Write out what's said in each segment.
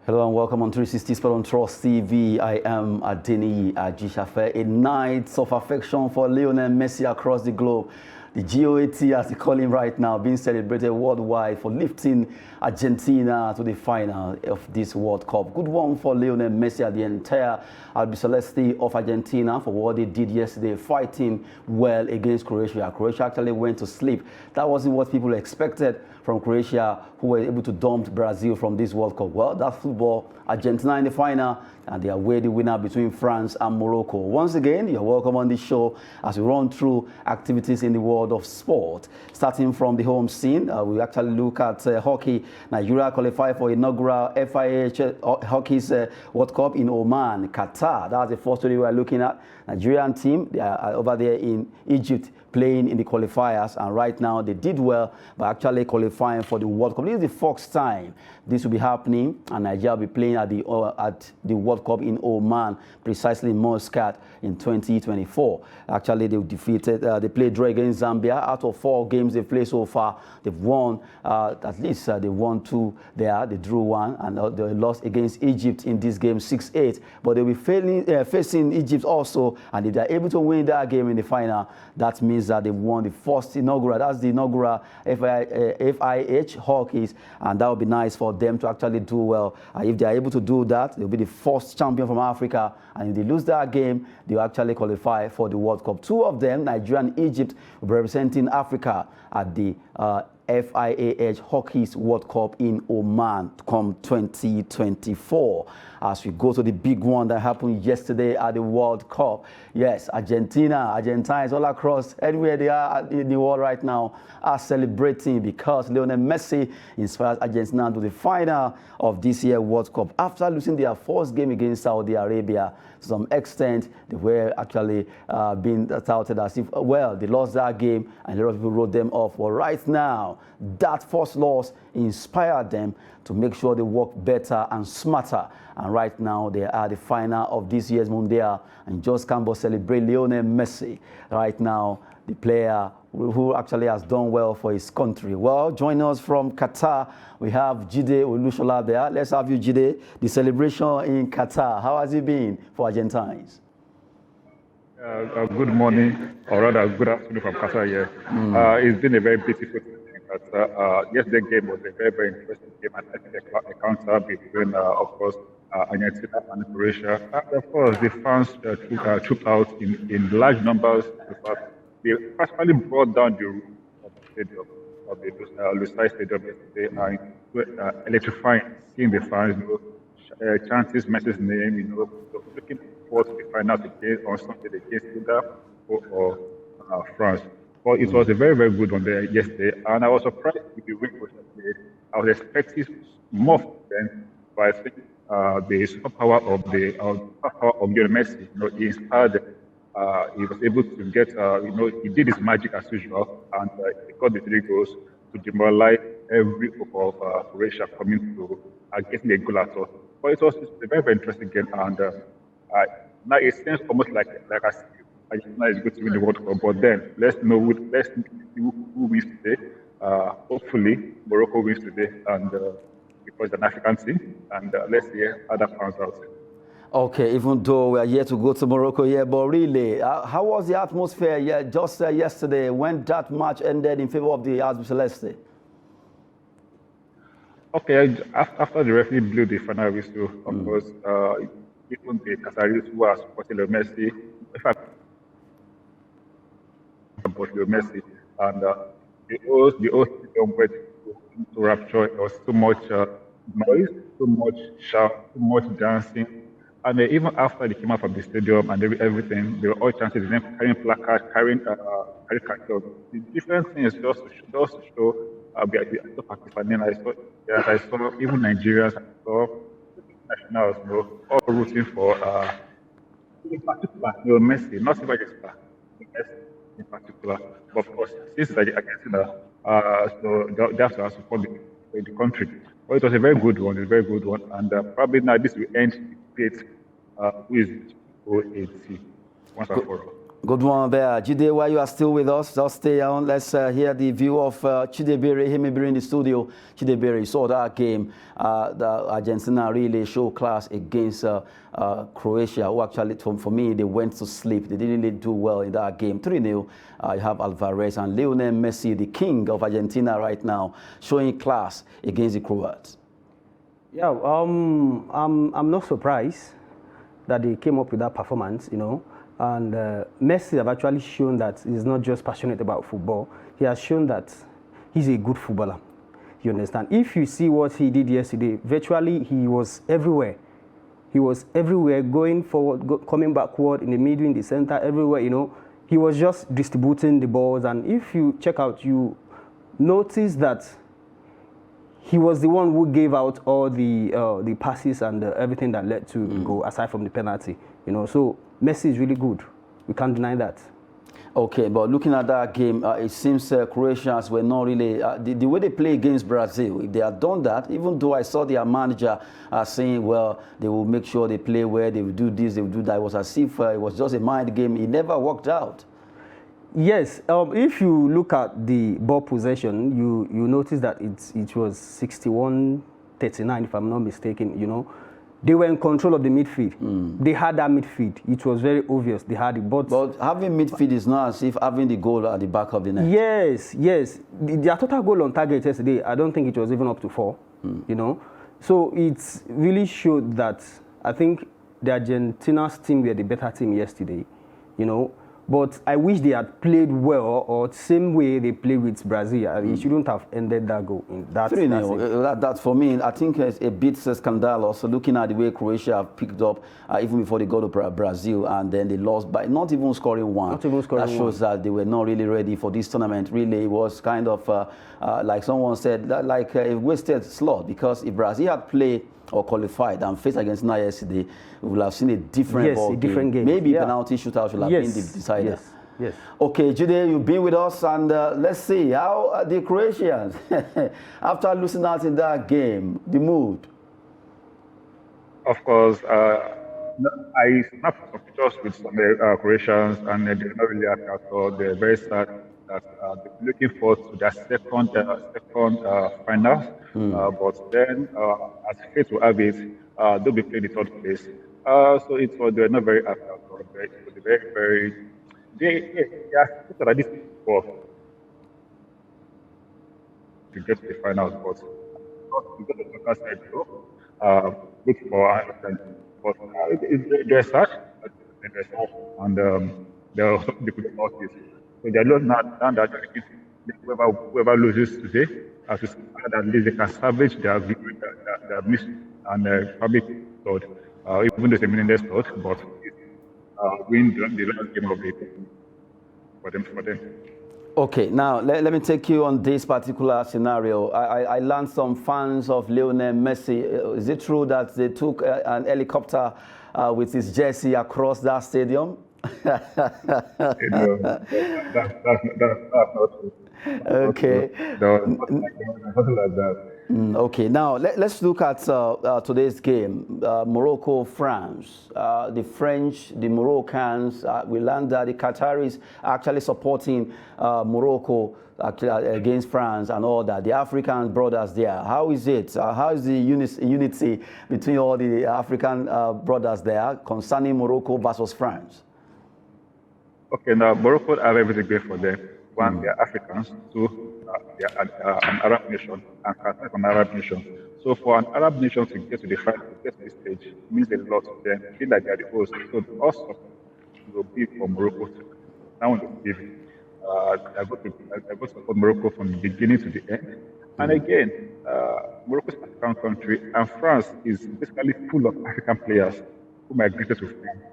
Hello and welcome on 360 Sport on Trust TV. I am Adeni Ajishafe. A night of affection for Lionel Messi across the globe. The GOAT, as they call him right now, being celebrated worldwide for lifting Argentina to the final of this World Cup. Good one for Lionel Messi and the entire Albiceleste of Argentina for what they did yesterday, fighting well against Croatia. Croatia actually went to sleep. That wasn't what people expected from Croatia, who were able to dump Brazil from this World Cup. Well, that's football. Argentina in the final, and they await the winner between France and Morocco. Once again, you're welcome on this show as we run through activities in the world of sport. Starting from the home scene, we actually look at hockey. Nigeria qualified for inaugural FIH Hockey's World Cup in Oman, Qatar. That's the first story we're looking at. Nigerian team, they are over there in Egypt, playing in the qualifiers, and right now they did well by actually qualifying for the World Cup. This is the first time this will be happening, and Nigeria will be playing at the World Cup in Oman, precisely in Muscat in 2024. Actually, they played draw against Zambia. Out of 4 games they've played so far, they've won at least they won 2 there. They drew 1, and they lost against Egypt in this game 6-8. But they'll be facing Egypt also, and if they're able to win that game in the final, that means that they won the first inaugural. That's the inaugural FIH Hockey's, and that would be nice for them to actually do well. If they are able to do that, they'll be the first champion from Africa, and if they lose that game, they'll actually qualify for the World Cup. 2 of them, Nigeria and Egypt, will be representing Africa at the FIH Hockey's World Cup in Oman come 2024. As we go to the big one that happened yesterday at the World Cup. Yes, Argentines all across, anywhere they are in the world right now, are celebrating because Lionel Messi inspires Argentina to the final of this year's World Cup. After losing their first game against Saudi Arabia, to some extent, they were actually being touted as if, well, they lost that game and a lot of people wrote them off. But right now, that first loss inspired them to make sure they work better and smarter. And right now, they are the final of this year's Mundial. And just can't but celebrate Lionel Messi right now, the player who actually has done well for his country. Well, joining us from Qatar, we have Jide Olusola there. Let's have you, Jide. The celebration in Qatar, how has it been for Argentines? Good morning, or rather good afternoon from Qatar here. It's been a very beautiful thing in Qatar. Yesterday's game was a very, very interesting game, and I think a counter between, of course, Argentina and Croatia. And of course, the fans trooped out in large numbers. They practically brought down the roof of the stadium, of the Olusola Stadium yesterday, and electrifying, seeing the fans, chanting Messi's name, looking forward to the final against on Sunday against either or France. But it was a very, very good one there yesterday, and I was surprised with the win Croatia played. I was expecting more from them, but I think the superpower of Lionel Messi, he inspired them. He was able to get, he did his magic as usual, and he got the 3 goals to demoralize every hope of Croatia coming to getting a goal at all. But it was a very, very interesting game, and now it seems almost like Argentina is going to win the World Cup. But then let's see who wins today. Hopefully, Morocco wins today, and because it's an African team, and let's see how that pans out. Okay, even though we are yet to go to Morocco here, but really, how was the atmosphere yesterday when that match ended in favor of the Albiceleste? Okay, after the referee blew the final whistle, of course, even the Qataris who are supporting Messi, in fact, about Messi, and the whole stadium went into rapture. There was so much noise, so much shout, so much dancing. And even after they came out from the stadium and everything, they were all chanting them, carrying placards, carrying cartons. The different thing is just to show we are so Pakistani. I saw even Nigerians, I saw nationals, all rooting for in particular, Messi, not even just Messi in particular. But of course, this is Argentina, so they have to support the country. But it was a very good one, and probably now this will end the debate who is OAT once and for all. Good one there. Jide, while you are still with us, just stay on. Let's hear the view of Chidebere, him in the studio. Chidebere, saw that game. The Argentina really show class against Croatia, who actually, for me, they went to sleep. They didn't really do well in that game. 3-0. You have Alvarez and Lionel Messi, the king of Argentina right now, showing class against the Croats. Yeah, I'm not surprised that they came up with that performance, you know. And Messi have actually shown that he's not just passionate about football. He has shown that he's a good footballer. You understand? If you see what he did yesterday, virtually he was everywhere. He was everywhere, going forward, coming backward, in the middle, in the center, everywhere, you know. He was just distributing the balls. And if you check out, you notice that he was the one who gave out all the passes and everything that led to goal, aside from the penalty. You know, so Messi is really good. We can't deny that. Okay, but looking at that game, it seems Croatians were not really the way they play against Brazil. If they had done that, even though I saw their manager saying, well, they will make sure they play well, they will do this, they will do that. It was as if it was just a mind game. It never worked out. Yes, if you look at the ball possession, you notice that it was 61-39, if I'm not mistaken. You know, they were in control of the midfield. They had that midfield. It was very obvious they had it. But having midfield is not as if having the goal at the back of the net. Yes, yes. Their total goal on target yesterday, I don't think it was even up to 4. You know, so it really showed that I think the Argentina's team were the better team yesterday. You know. But I wish they had played well, or the same way they played with Brazil. It shouldn't have ended that goal. That for me, I think it's a bit scandalous. So looking at the way Croatia have picked up, even before they go to Brazil, and then they lost by not even scoring one. Not even scoring that shows that they were not really ready for this tournament. Really, it was kind of like someone said, like a wasted slot. Because if Brazil had played or qualified and faced against Nigeria yesterday, we will have seen a different ball game. Maybe penalty shootout should have been the decider. Yes. Okay, Jide, you've been with us, and let's see how the Croatians, after losing out in that game, the mood. Of course, I snapped some pictures with some Croatians, and they're not really happy at all. They're very sad that they're looking forward to their second final. But then, as fate will have it, they'll be playing the third place. So they're not very happy at all. They are still at this before to get to the finals, but not to get the local side though. Good for Argentine, but they're sad, and they could not this. So they're not now that whoever loses today, as to at least they can salvage their victory, their miss, and probably third, even though it's a meaningless third, but win the last game of it for them. Okay, now let me take you on this particular scenario. I learned some fans of Lionel Messi. Is it true that they took an helicopter with his jersey across that stadium? That's not true. Okay. Nothing like that. Okay, now let's look at today's game, Morocco-France. The French, the Moroccans, we learned that the Qataris are actually supporting Morocco against France and all that. The African brothers there, how is it? How is the unity between all the African brothers there concerning Morocco versus France? Okay, now Morocco have everything great for them. One, they are Africans. Two, they are an Arab nation, and Qatar is an Arab nation. So for an Arab nation to get to the final, to get to this stage, means a lot to them. Feel like they are the host. So also will be for Morocco. Now on the TV, I go to support Morocco from the beginning to the end. And again, Morocco is an African country, and France is basically full of African players who migrated to France.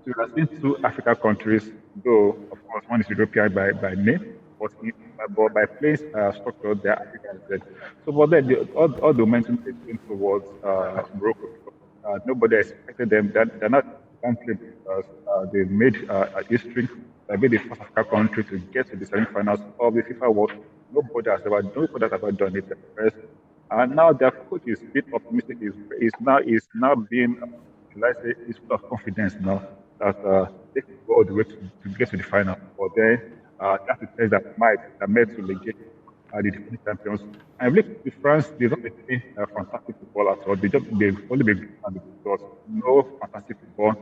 So we have seen 2 African countries, though of course one is European by name, but by place structure they are African. So for them, all the momentum is going towards Morocco. Nobody expected them. They're not country because they made history. They made the first African country to get to the semi-finals of the FIFA World. Nobody has ever done it first. And now their coach is a bit optimistic. Is now being, let's say, is full of confidence now. that they could go all the way to get to the final. But then that's the test that made to legit the defending champions. I believe the France, they've not been playing fantastic football at all. They've only been good at the results. No fantastic football.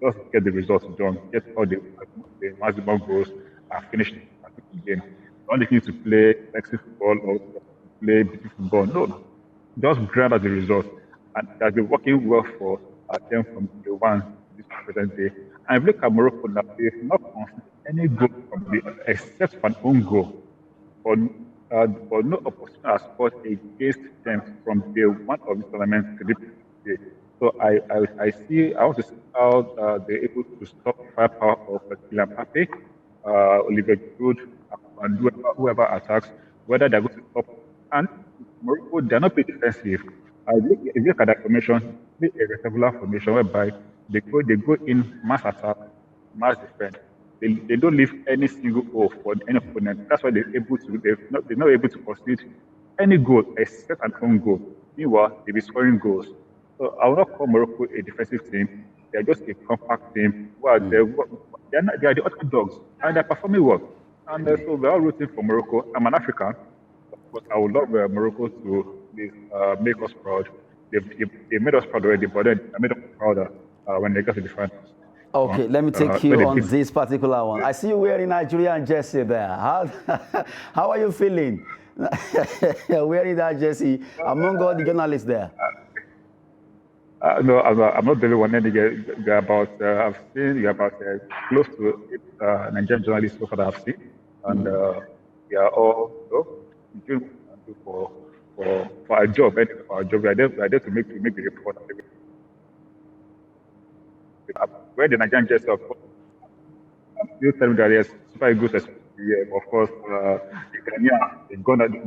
Just get the results done, get all the maximum goals, and finish the game. Not looking to play sexy football or play beautiful football. No, just grab at the results. And that's been working well for them from the one this present day. And if you look at Morocco now, they've not conceded any goal from except for an own goal. But no opposition has scored against them from day one of the tournament to this day. So I want to see how they're able to stop the firepower of Kylian Mbappe, Olivier Giroud, and whoever attacks, whether they're going to stop. And Morocco, they're not pretty defensive. If you look at that formation, it's a rectangular formation whereby they go in mass attack, mass defense. They don't leave any single goal for any opponent. That's why they're not able to concede any goal except an own goal. Meanwhile, they'll be scoring goals. So I will not call Morocco a defensive team. They're just a compact team. Well, they are the underdogs, and they're performing well. And so we're all rooting for Morocco. I'm an African, but I would love Morocco to make us proud. They made us proud already, but then I made them prouder when they got to the finals. Okay, let me take you on this particular one. I see you wearing Nigerian jersey there. How are you feeling? Wearing that jersey among all the journalists there. No, I'm not the only one. There are about I've seen you about close to Nigerian journalists so far that I've seen, and they are all doing for a job. And for a job, we are there to make the report. Where the Nigerian jersey, of course, I'm still telling that yes, Super Eagles, of course, the Ghanaians, they've gone at the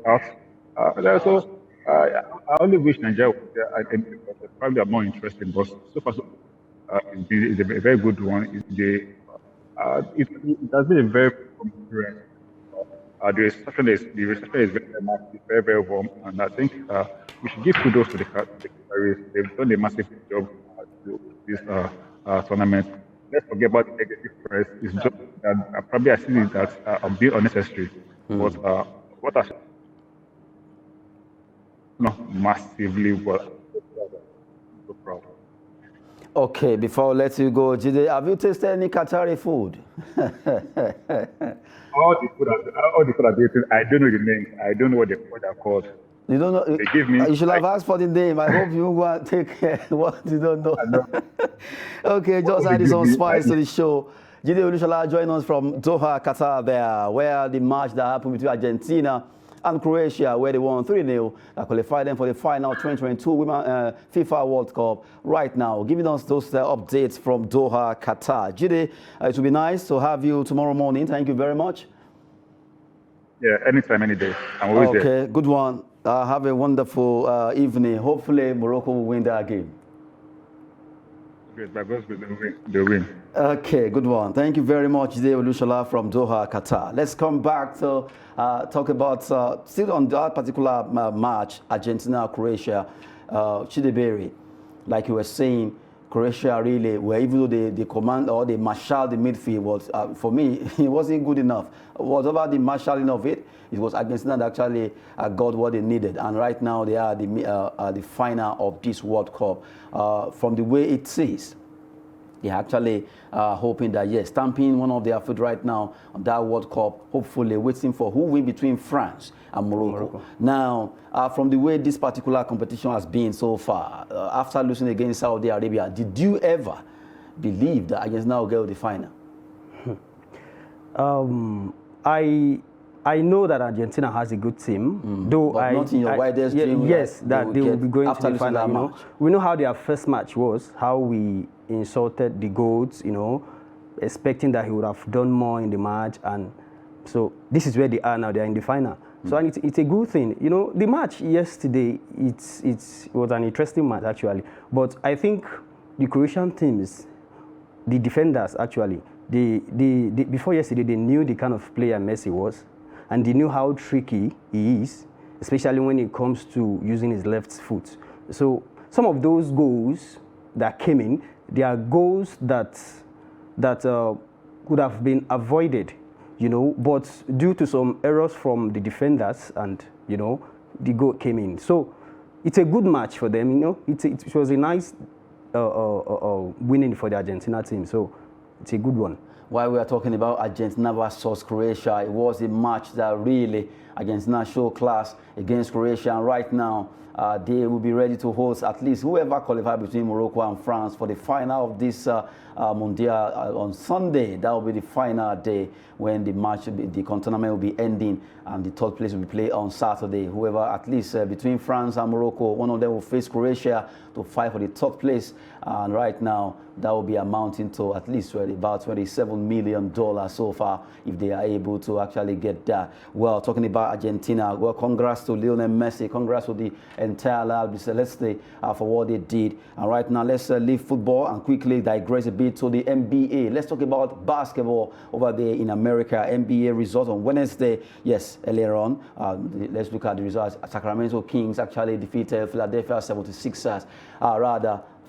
out. So I only wish Nigeria was there, and probably are more interesting, but so far, it's a very good one. It has been a very experience. The reception is very, very warm, and I think we should give kudos to the Qataris. They've done a massive job to this tournament. Let's forget about the negative press. It's just that probably I see it that I'm being unnecessary. But what I not massively well. So proud. Okay, before I let you go, Jide, have you tasted any Qatari food? All the food I've eaten, I don't know the names. I don't know what they're called. You don't know? They give me. You should have asked for the name. I hope you go and take what you don't know. Okay, just add some spice to the show. Jide Olusola join us from Doha, Qatar there, where the match that happened between Argentina and Croatia, where they won 3-0, that qualified them for the final 2022 FIFA World Cup right now. Giving us those updates from Doha, Qatar. Jide, it will be nice to have you tomorrow morning. Thank you very much. Yeah, anytime, any day. I'm always there. Okay, good one. Have a wonderful evening. Hopefully, Morocco will win that game. Great, by God's will, they'll win. Okay, good one. Thank you very much, Jide Olusola from Doha, Qatar. Let's come back to talk about, still on that particular match, Argentina-Croatia, Chidebere. Like you were saying, Croatia really, where even though the command or the marshaled the midfield was, for me, it wasn't good enough. Whatever the marshalling of it, it was Argentina that actually got what they needed. And right now they are the final of this World Cup. From the way it is, they're actually hoping that, yes, stamping one of their foot right now on that World Cup, hopefully waiting for who win between France and Morocco. Now, from the way this particular competition has been so far, after losing against Saudi Arabia, did you ever believe that Argentina will get to the final? I know that Argentina has a good team, though but not in your widest dream. Yes, that they will be going to the final. You know? We know how their first match was, how we insulted the goats, expecting that he would have done more in the match, and so this is where they are now. They are in the final. So and it's a good thing. The match yesterday, it was an interesting match actually. But I think the Croatian teams, the defenders actually, before yesterday they knew the kind of player Messi was, and they knew how tricky he is, especially when it comes to using his left foot. So some of those goals that came in, there are goals that could have been avoided, but due to some errors from the defenders, and the goal came in. So it's a good match for them. It was a nice winning for the Argentina team. So it's a good one. While we are talking about Argentina versus Croatia, it was a match that really Argentina showed class against Croatia. And right now, they will be ready to host at least whoever qualified between Morocco and France for the final of this Mondial on Sunday. That will be the final day when the match, the tournament will be ending, and the third place will be played on Saturday. Whoever, at least between France and Morocco, one of them will face Croatia to fight for the third place. And right now, that will be amounting to at least about $27 million so far if they are able to actually get that. Well, talking about Argentina, well, congrats to Lionel Messi, congrats to the entire Albi Celeste for what they did. And right now, let's leave football and quickly digress a bit to the NBA. Let's talk about basketball over there in America. NBA results on Wednesday. Yes, earlier on. Let's look at the results. Sacramento Kings actually defeated Philadelphia 76ers.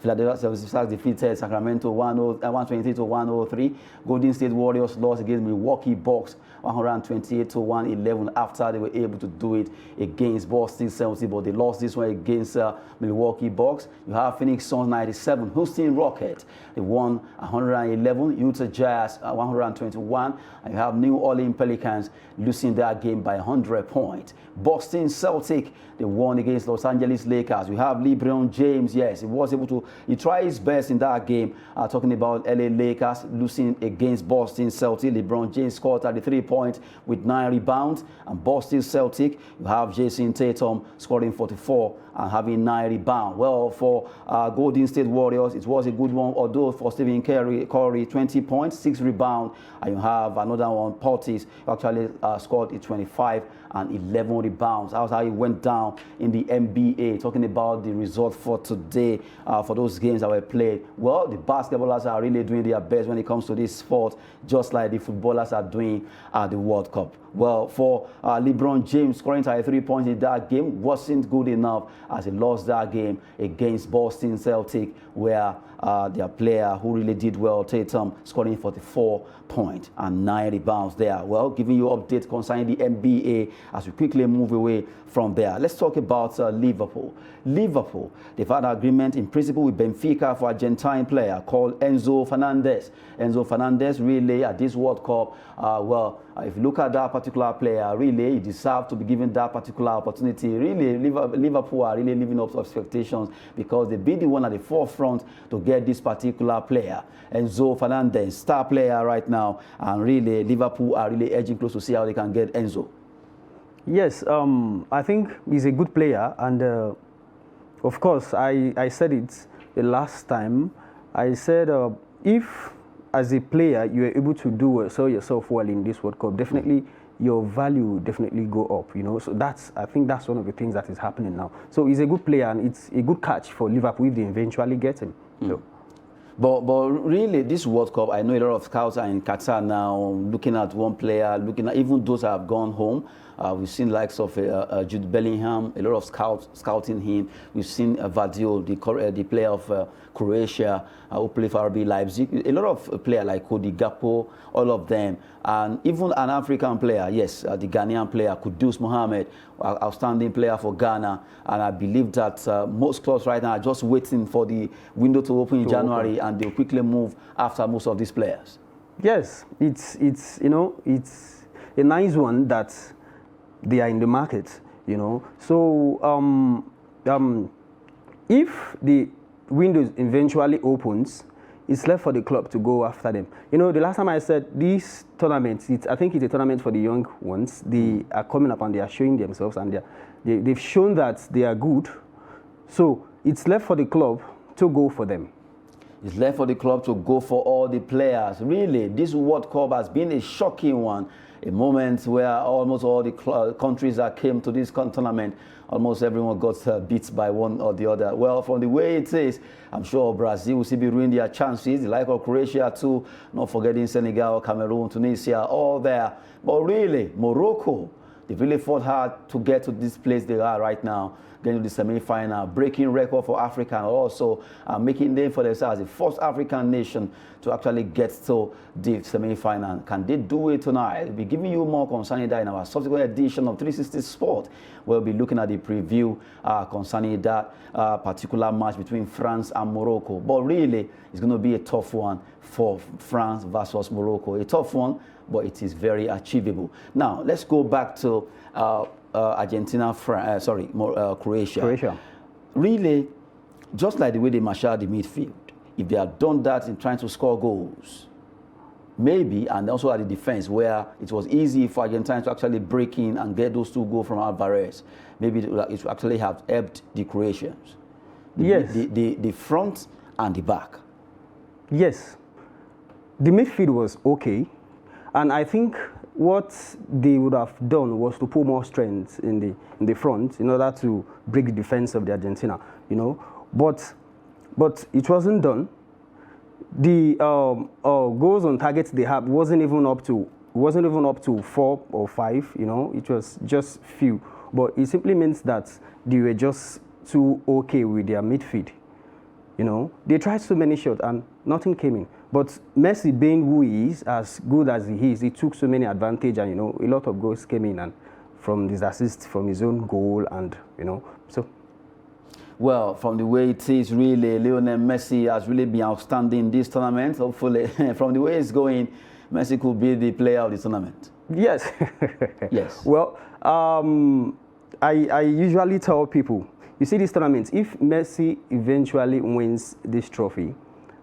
Philadelphia 76ers defeated Sacramento 123 to 103. Golden State Warriors lost against Milwaukee Bucks 128 to 111 after they were able to do it against Boston Celtics, but they lost this one against Milwaukee Bucks. You have Phoenix Suns 97, Houston Rockets. They won 111, Utah Jazz 121, and you have New Orleans Pelicans losing that game by 100 points. Boston Celtics, they won against Los Angeles Lakers. We have LeBron James, yes, he tried his best in that game. Talking about LA Lakers losing against Boston Celtics. LeBron James scored 33 points with 9 rebounds. And Boston Celtics, you have Jason Tatum scoring 44 and having 9 rebounds. Well, for Golden State Warriors, it was a good one, although for Stephen Curry 20 points, 6 rebounds. And you have another one, Portis, who actually scored 25 and 11 rebounds. That's how it went down in the NBA. Talking about the result for today, for those games that were played. Well, the basketballers are really doing their best when it comes to this sport, just like the footballers are doing at the World Cup. Well, for LeBron James scoring 33 points in that game wasn't good enough, as he lost that game against Boston Celtics, where their player who really did well, Tatum, scoring 44 points and 9 rebounds there. Well, giving you updates concerning the NBA as we quickly move away from there. Let's talk about Liverpool. Liverpool, they've had an agreement in principle with Benfica for Argentine player called Enzo Fernandez. Enzo Fernandez really at this World Cup, if you look at that particular player, really he deserves to be given that particular opportunity. Really, Liverpool are really living up to expectations because they've been the one at the forefront to get this particular player. Enzo Fernandez, star player right now, and really Liverpool are really edging close to see how they can get Enzo. Yes, I think he's a good player, and of course, I said it the last time. I said if as a player you are able to sell yourself well in this World Cup, definitely your value will definitely go up. So I think that's one of the things that is happening now. So he's a good player, and it's a good catch for Liverpool if they eventually get him. So. But really, this World Cup, I know a lot of scouts are in Qatar now, looking at one player, looking at even those that have gone home. We've seen the likes of Jude Bellingham, a lot of scouts scouting him. We've seen Vadio, the player of Croatia, who played for RB Leipzig. A lot of players like Cody Gakpo, all of them. And even an African player, yes, the Ghanaian player, Kudus Mohamed, outstanding player for Ghana. And I believe that most clubs right now are just waiting for the window to open in January, and they'll quickly move after most of these players. Yes, it's a nice one that they are in the market, So if the window eventually opens, it's left for the club to go after them. The last time I said this tournament, I think it's a tournament for the young ones. They are coming up and they are showing themselves, and they've shown that they are good. So it's left for the club to go for them. It's left for the club to go for all the players. Really, this World Cup has been a shocking one. A moment where almost all the countries that came to this tournament, almost everyone got beat by one or the other. Well, from the way it is, I'm sure Brazil will still be ruining their chances. The like of Croatia too, not forgetting Senegal, Cameroon, Tunisia, all there. But really, Morocco, they've really fought hard to get to this place they are right now. getting to the semi-final, breaking record for Africa, and also making name for themselves as the first African nation to actually get to the semi-final. Can they do it tonight? We'll be giving you more concerning that in our subsequent edition of 360 Sport. We'll be looking at the preview concerning that particular match between France and Morocco. But really, it's going to be a tough one for France versus Morocco. A tough one, but it is very achievable. Now, let's go back to Argentina, Croatia. Really, just like the way they marshaled the midfield, if they had done that in trying to score goals, maybe, and also at the defense, where it was easy for Argentina to actually break in and get those 2 goals from Alvarez, maybe it would actually have helped the Croatians. The front and the back. Yes. The midfield was okay. And I think what they would have done was to put more strength in the front in order to break the defense of the Argentina, But it wasn't done. The goals on targets they had wasn't even up to 4 or 5. It was just few. But it simply means that they were just too okay with their midfield. They tried so many shots and nothing came in. But Messi, being who he is, as good as he is, he took so many advantage, and a lot of goals came in, and from his assist, from his own goal, and so. Well, from the way it is, really, Lionel Messi has really been outstanding in this tournament. Hopefully, from the way it's going, Messi could be the player of the tournament. Yes. Yes. Well, I usually tell people, you see this tournament, if Messi eventually wins this trophy,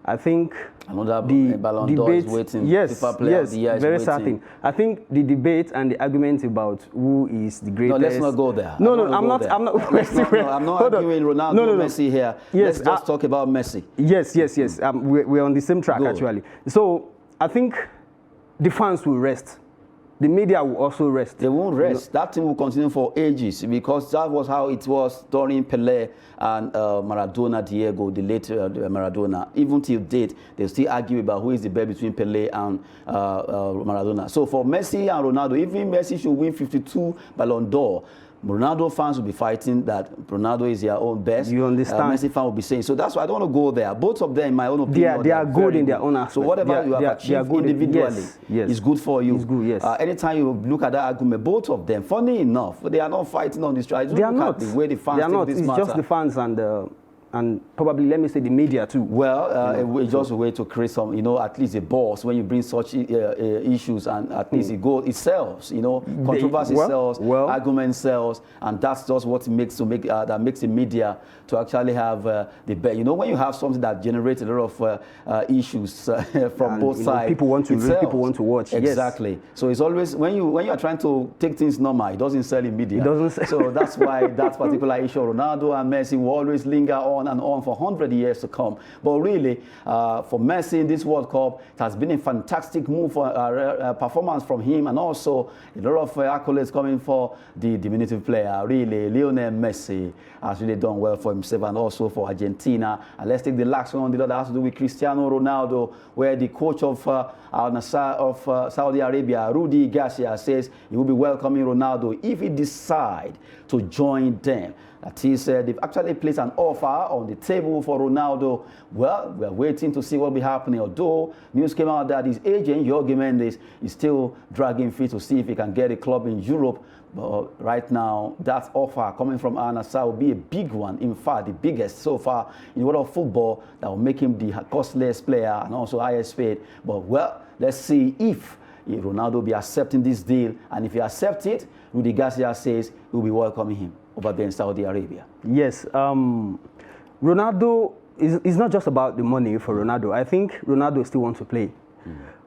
I think another the Ballon d'Or is waiting. Yes, FIFA player of the year is very waiting. certain. I think the debate and the argument about who is the greatest. No, let's not go there. No, I'm not arguing Ronaldo, Messi here. Yes, let's just talk about Messi. Yes. We're on the same track actually. So I think the fans will rest. The media will also rest. They won't rest. That thing will continue for ages, because that was how it was during Pelé and Maradona, Diego, the late Maradona. Even till date, they still argue about who is the best between Pelé and Maradona. So for Messi and Ronaldo, even Messi should win 52 Ballon d'Or, Ronaldo fans will be fighting that Ronaldo is their own best. You understand? Messi fans will be saying. So that's why I don't want to go there. Both of them, in my own opinion, they are good in their own aspect. So whatever you have achieved individually is good for you. It's good, yes. Anytime you look at that argument, both of them, funny enough, they are not fighting on this trial. They are not. The way the fans take this matter. It's just the fans and probably, let me say, the media too. Well, it's just a way to create some, at least a buzz when you bring such issues, and at least it sells, controversy sells, argument sells, and that's just what makes that makes the media to actually have the bet. When you have something that generates a lot of issues from both sides, people want to read, people want to watch. Exactly. Yes. So it's always when you are trying to take things normal, it doesn't sell in media. It doesn't sell. So that's why that particular issue, Ronaldo and Messi, will always linger on and on for 100 years to come. But really, for Messi in this World Cup, it has been a fantastic move for performance from him, and also a lot of accolades coming for the diminutive player. Really, Lionel Messi has really done well for himself and also for Argentina. And let's take the last one on the other, that has to do with Cristiano Ronaldo, where the coach of Al Nassr of Saudi Arabia, Rudy Garcia, says he will be welcoming Ronaldo if he decides to join them. That is, they've actually placed an offer on the table for Ronaldo. Well, we're waiting to see what will be happening. Although news came out that his agent, Jorge Mendes, is still dragging feet to see if he can get a club in Europe. But right now, that offer coming from Al Nassr will be a big one. In fact, the biggest so far in the world of football, that will make him the costliest player and also highest paid. But well, let's see if Ronaldo will be accepting this deal. And if he accepts it, Rudy Garcia says he will be welcoming him over there in Saudi Arabia. Yes, Ronaldo is not just about the money for Ronaldo. I think Ronaldo still wants to play.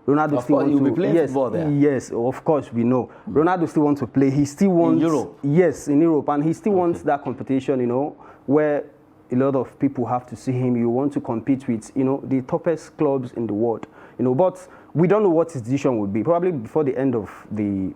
Ronaldo still wants to be playing football there. Yes, of course we know. Ronaldo still wants to play. He still wants in Europe. Yes, in Europe, and he still wants that competition. Where a lot of people have to see him. You want to compete with the toughest clubs in the world. But we don't know what his decision would be. Probably before the end of the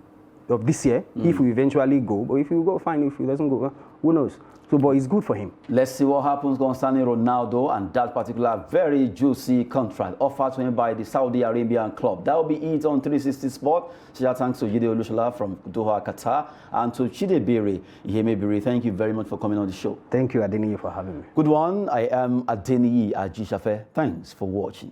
of this year, if we eventually go. But if we go, fine. If he doesn't go, who knows? So, but it's good for him. Let's see what happens concerning Ronaldo and that particular very juicy contract offered to him by the Saudi Arabian club. That will be it on 360 Sport. Shout thanks to Jide Olusola from Doha, Qatar, and to Jide Biri. Thank you very much for coming on the show. Thank you, Adeniyi, for having me. Good one. I am Adeniyi Ajishafe. Thanks for watching.